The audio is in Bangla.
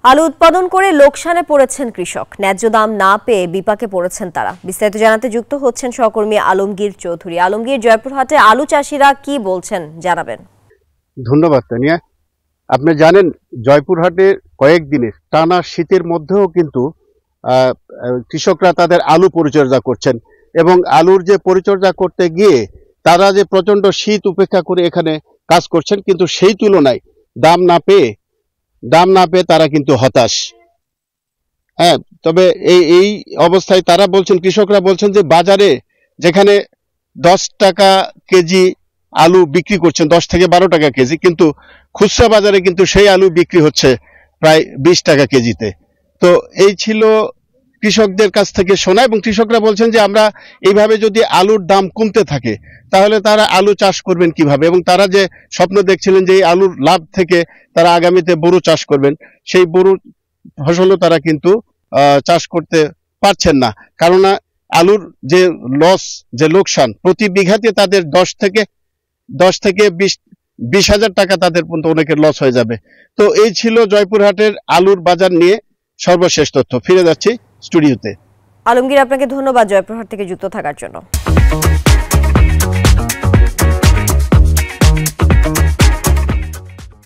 আলু উৎপাদন করে লোকসানে পড়েছেন কৃষক। ন্যায্য দাম না পেয়ে বিপাকে পড়েছেন তারা। বিস্তারিত জানাতে যুক্ত হচ্ছেন সহকর্মী আলমগীর চৌধুরী। আলমগীর, জয়পুরহাটে আলু চাষিরা কি বলছেন জানাবেন। ধন্যবাদ তানিয়া। আপনি জানেন জয়পুরহাটে কয়েকদিনে টানা শীতের মধ্যেও কিন্তু কৃষকরা তাদের আলু পরিচর্যা করছেন এবং আলুর যে পরিচর্যা করতে গিয়ে তারা যে প্রচন্ড শীত উপেক্ষা করে এখানে কাজ করছেন, কিন্তু সেই তুলনায় দাম না পেয়ে তারা কিন্তু হতাশ। হ্যাঁ, তবে এই অবস্থায় তারা বলছেন, কৃষকরা বলছেন যে বাজারে যেখানে 10 টাকা কেজি আলু বিক্রি করছেন, 10 থেকে 12 টাকা কেজি, কিন্তু খুচরা বাজারে কিন্তু সেই আলু বিক্রি হচ্ছে প্রায় 20 টাকা কেজিতে। তো এই ছিল কৃষকদের কাছ থেকে শোনা, এবং কৃষকরা বলছেন যে আমরা এইভাবে যদি আলুর দাম কমতে থাকে তাহলে তারা আলু চাষ করবেন কিভাবে, এবং তারা যে স্বপ্ন দেখছিলেন যে এই আলুর লাভ থেকে তারা আগামীতে বোরো চাষ করবেন, সেই বোরো ফসলও তারা কিন্তু চাষ করতে পারছেন না। কারণ আলুর যে লস, যে লোকসান, প্রতি বিঘাতে তাদের 10 থেকে 20 হাজার টাকা তাদের পর্যন্ত অনেকের লস হয়ে যাবে। তো এই ছিল জয়পুরহাটের আলুর বাজার নিয়ে সর্বশেষ তথ্য। ফিরে যাচ্ছি স্টুডিওতে। আলমগীর, আপনাকে ধন্যবাদ জয়পুরহাট থেকে যুক্ত থাকার জন্য।